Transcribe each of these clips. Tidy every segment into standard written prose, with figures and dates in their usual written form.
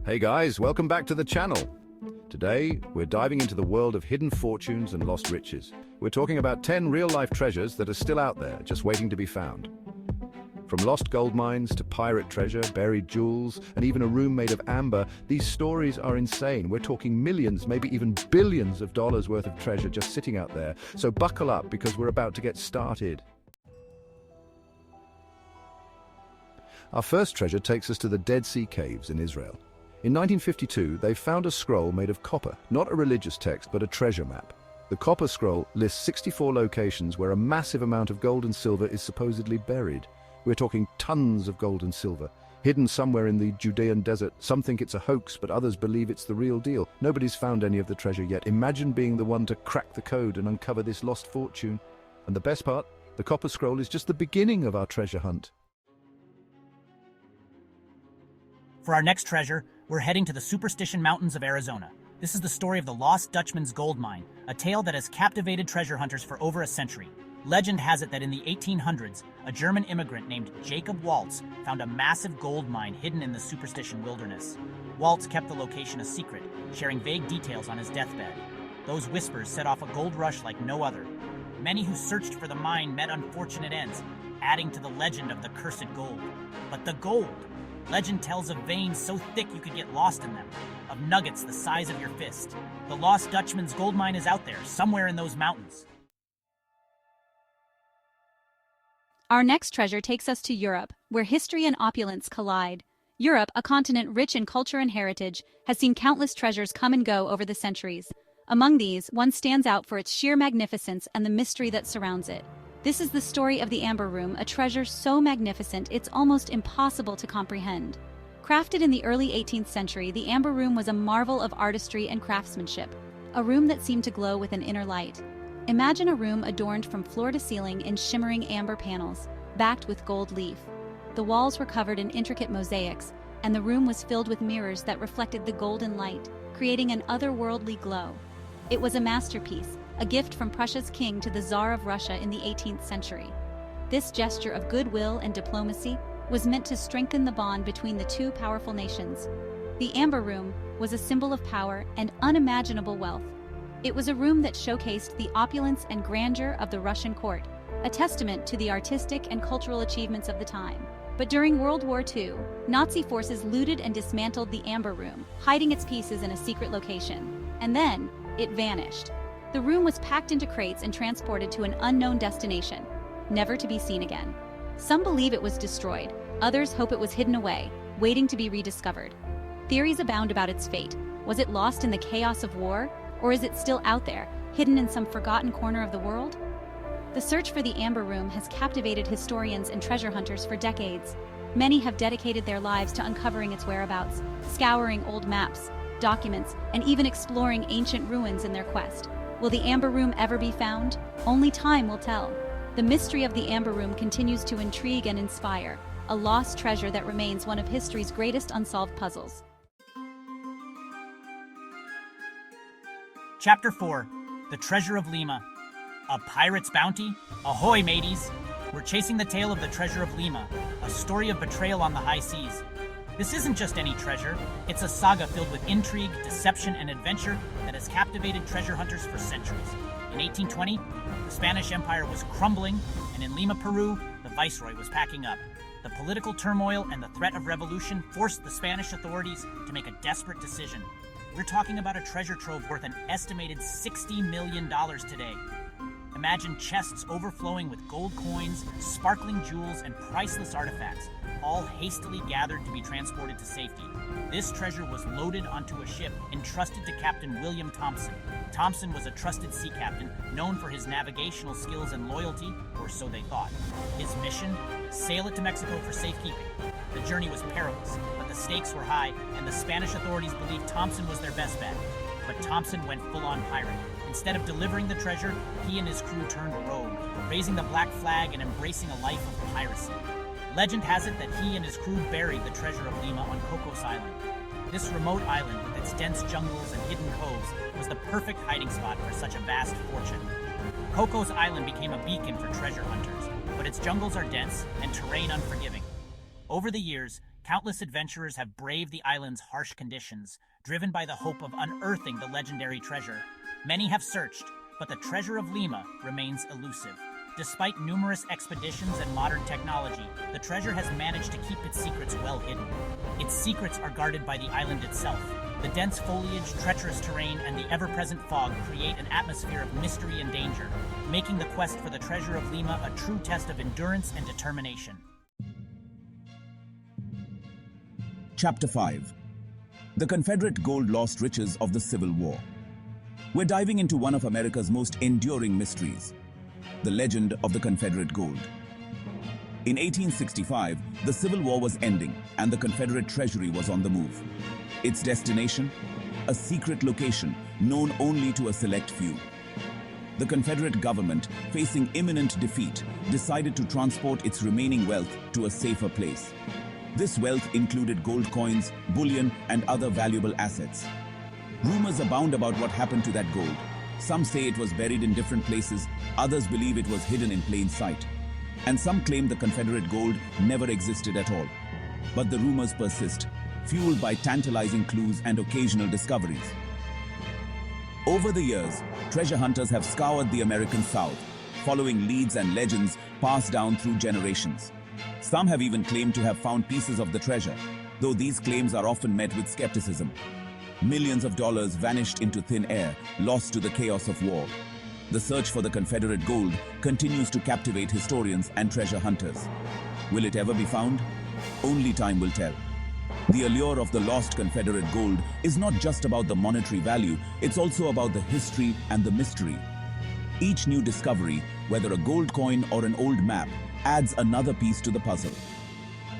Hey guys, welcome back to the channel. Today, we're diving into the world of hidden fortunes and lost riches. We're talking about 10 real-life treasures that are still out there, just waiting to be found. From lost gold mines to pirate treasure, buried jewels, and even a room made of amber, these stories are insane. We're talking millions, maybe even billions of dollars worth of treasure just sitting out there. So buckle up because we're about to get started. Our first treasure takes us to the Dead Sea Caves in Israel. In 1952, they found a scroll made of copper, not a religious text, but a treasure map. The copper scroll lists 64 locations where a massive amount of gold and silver is supposedly buried. We're talking tons of gold and silver, hidden somewhere in the Judean desert. Some think it's a hoax, but others believe it's the real deal. Nobody's found any of the treasure yet. Imagine being the one to crack the code and uncover this lost fortune. And the best part, the copper scroll is just the beginning of our treasure hunt. For our next treasure, we're heading to the Superstition Mountains of Arizona. This is the story of the lost Dutchman's gold mine, a tale that has captivated treasure hunters for over a century. Legend has it that in the 1800s, a German immigrant named Jacob Waltz found a massive gold mine hidden in the Superstition wilderness. Waltz kept the location a secret, sharing vague details on his deathbed. Those whispers set off a gold rush like no other. Many who searched for the mine met unfortunate ends, adding to the legend of the cursed gold. But the gold! Legend tells of veins so thick you could get lost in them, of nuggets the size of your fist. The lost Dutchman's gold mine is out there, somewhere in those mountains. Our next treasure takes us to Europe, where history and opulence collide. Europe, a continent rich in culture and heritage, has seen countless treasures come and go over the centuries. Among these, one stands out for its sheer magnificence and the mystery that surrounds it. This is the story of the Amber Room, a treasure so magnificent it's almost impossible to comprehend. Crafted in the early 18th century, the Amber Room was a marvel of artistry and craftsmanship, a room that seemed to glow with an inner light. Imagine a room adorned from floor to ceiling in shimmering amber panels, backed with gold leaf. The walls were covered in intricate mosaics, and the room was filled with mirrors that reflected the golden light, creating an otherworldly glow. It was a masterpiece, a gift from Prussia's king to the Tsar of Russia in the 18th century. This gesture of goodwill and diplomacy was meant to strengthen the bond between the two powerful nations. The Amber Room was a symbol of power and unimaginable wealth. It was a room that showcased the opulence and grandeur of the Russian court, a testament to the artistic and cultural achievements of the time. But during World War II, Nazi forces looted and dismantled the Amber Room, hiding its pieces in a secret location. And then, it vanished. The room was packed into crates and transported to an unknown destination, never to be seen again. Some believe it was destroyed, others hope it was hidden away, waiting to be rediscovered. Theories abound about its fate. Was it lost in the chaos of war, or is it still out there, hidden in some forgotten corner of the world? The search for the Amber Room has captivated historians and treasure hunters for decades. Many have dedicated their lives to uncovering its whereabouts, scouring old maps, documents, and even exploring ancient ruins in their quest. Will the Amber Room ever be found? Only time will tell. The mystery of the Amber Room continues to intrigue and inspire, a lost treasure that remains one of history's greatest unsolved puzzles. Chapter 4. The Treasure of Lima. A pirate's bounty? Ahoy, mateys! We're chasing the tale of the Treasure of Lima, a story of betrayal on the high seas. This isn't just any treasure, it's a saga filled with intrigue, deception, and adventure that has captivated treasure hunters for centuries. In 1820, the Spanish Empire was crumbling, and in Lima, Peru, the viceroy was packing up. The political turmoil and the threat of revolution forced the Spanish authorities to make a desperate decision. We're talking about a treasure trove worth an estimated $60 million today. Imagine chests overflowing with gold coins, sparkling jewels, and priceless artifacts, all hastily gathered to be transported to safety. This treasure was loaded onto a ship entrusted to Captain William Thompson. Thompson was a trusted sea captain, known for his navigational skills and loyalty, or so they thought. His mission? Sail it to Mexico for safekeeping. The journey was perilous, but the stakes were high, and the Spanish authorities believed Thompson was their best bet. But Thompson went full-on pirate. Instead of delivering the treasure, he and his crew turned rogue, raising the black flag and embracing a life of piracy. Legend has it that he and his crew buried the Treasure of Lima on Cocos Island. This remote island, with its dense jungles and hidden coves, was the perfect hiding spot for such a vast fortune. Cocos Island became a beacon for treasure hunters, but its jungles are dense and terrain unforgiving. Over the years, countless adventurers have braved the island's harsh conditions, driven by the hope of unearthing the legendary treasure. Many have searched, but the Treasure of Lima remains elusive. Despite numerous expeditions and modern technology, the treasure has managed to keep its secrets well hidden. Its secrets are guarded by the island itself. The dense foliage, treacherous terrain, and the ever-present fog create an atmosphere of mystery and danger, making the quest for the Treasure of Lima a true test of endurance and determination. Chapter 5. The Confederate Gold Lost Riches of the Civil War. We're diving into one of America's most enduring mysteries, the legend of the Confederate Gold. In 1865, the Civil War was ending and the Confederate treasury was on the move. Its destination? A secret location known only to a select few. The Confederate government, facing imminent defeat, decided to transport its remaining wealth to a safer place. This wealth included gold coins, bullion, and other valuable assets. Rumors abound about what happened to that gold. Some say it was buried in different places, others believe it was hidden in plain sight. And some claim the Confederate gold never existed at all. But the rumors persist, fueled by tantalizing clues and occasional discoveries. Over the years, treasure hunters have scoured the American South, following leads and legends passed down through generations. Some have even claimed to have found pieces of the treasure, though these claims are often met with skepticism. Millions of dollars vanished into thin air, lost to the chaos of war. The search for the Confederate gold continues to captivate historians and treasure hunters. Will it ever be found? Only time will tell. The allure of the lost Confederate gold is not just about the monetary value, it's also about the history and the mystery. Each new discovery, whether a gold coin or an old map, adds another piece to the puzzle.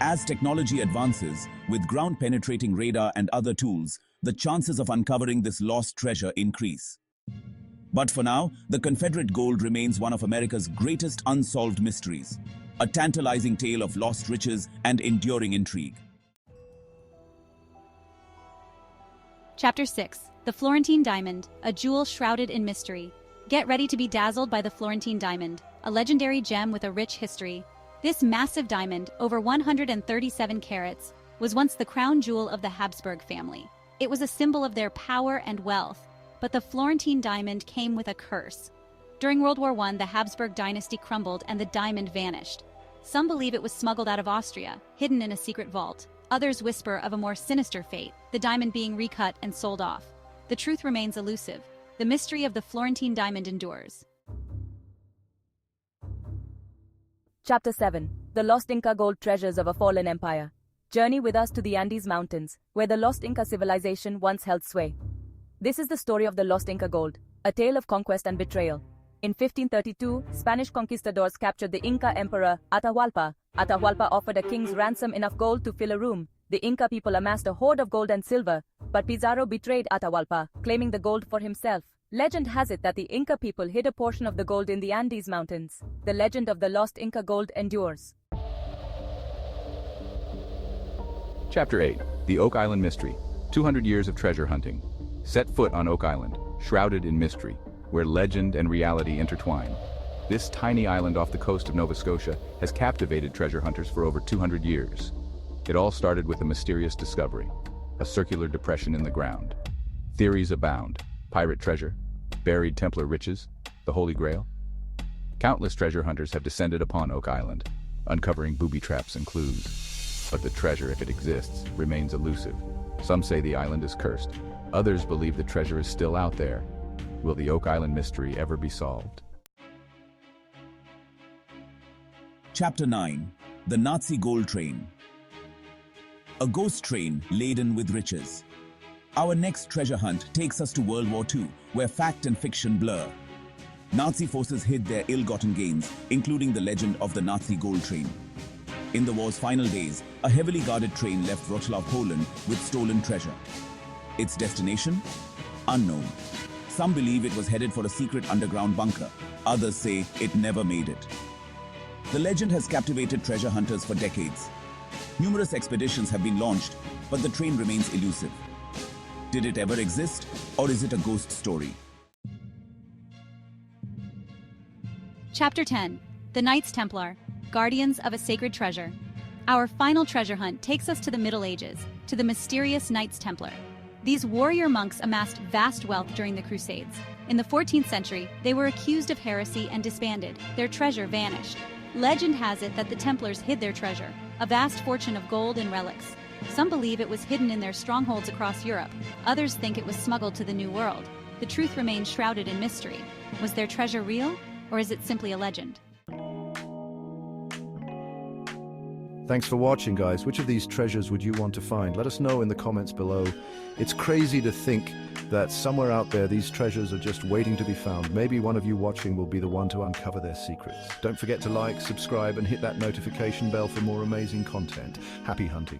As technology advances, with ground-penetrating radar and other tools, the chances of uncovering this lost treasure increase. But for now, the Confederate gold remains one of America's greatest unsolved mysteries, a tantalizing tale of lost riches and enduring intrigue. Chapter 6. The Florentine Diamond, a jewel shrouded in mystery. Get ready to be dazzled by the Florentine Diamond, a legendary gem with a rich history. This massive diamond, over 137 carats, was once the crown jewel of the Habsburg family. It was a symbol of their power and wealth, but the Florentine diamond came with a curse. During World War I, the Habsburg dynasty crumbled and the diamond vanished. Some believe it was smuggled out of Austria, hidden in a secret vault. Others whisper of a more sinister fate, the diamond being recut and sold off. The truth remains elusive. The mystery of the Florentine diamond endures. Chapter 7. The Lost Inca Gold Treasures of a Fallen Empire. Journey with us to the Andes Mountains, where the lost Inca civilization once held sway. This is the story of the lost Inca gold, a tale of conquest and betrayal. In 1532, Spanish conquistadors captured the Inca emperor Atahualpa. Atahualpa offered a king's ransom enough gold to fill a room. The Inca people amassed a hoard of gold and silver, but Pizarro betrayed Atahualpa, claiming the gold for himself. Legend has it that the Inca people hid a portion of the gold in the Andes Mountains. The legend of the lost Inca gold endures. Chapter 8. The Oak Island Mystery. 200 years of treasure hunting. Set foot on Oak Island, shrouded in mystery, where legend and reality intertwine. This tiny island off the coast of Nova Scotia has captivated treasure hunters for over 200 years. It all started with a mysterious discovery, a circular depression in the ground. Theories abound: pirate treasure, buried Templar riches, the Holy Grail. Countless treasure hunters have descended upon Oak Island, uncovering booby traps and clues. But the treasure, if it exists, remains elusive. Some say the island is cursed. Others believe the treasure is still out there. Will the Oak Island mystery ever be solved? Chapter 9. The Nazi Gold Train. A ghost train laden with riches. Our next treasure hunt takes us to World War II, where fact and fiction blur. Nazi forces hid their ill-gotten gains, including the legend of the Nazi Gold Train. In the war's final days, a heavily guarded train left Wrocław, Poland, with stolen treasure. Its destination? Unknown. Some believe it was headed for a secret underground bunker. Others say it never made it. The legend has captivated treasure hunters for decades. Numerous expeditions have been launched, but the train remains elusive. Did it ever exist, or is it a ghost story? Chapter 10. The Knights Templar, Guardians of a Sacred Treasure. Our final treasure hunt takes us to the Middle Ages, to the mysterious Knights Templar. These warrior monks amassed vast wealth during the Crusades. In the 14th century, they were accused of heresy and disbanded. Their treasure vanished. Legend has it that the Templars hid their treasure, a vast fortune of gold and relics. Some believe it was hidden in their strongholds across Europe. Others think it was smuggled to the New World. The truth remains shrouded in mystery. Was their treasure real, or is it simply a legend? Thanks for watching, guys. Which of these treasures would you want to find? Let us know in the comments below. It's crazy to think that somewhere out there these treasures are just waiting to be found. Maybe one of you watching will be the one to uncover their secrets. Don't forget to like, subscribe, and hit that notification bell for more amazing content. Happy hunting.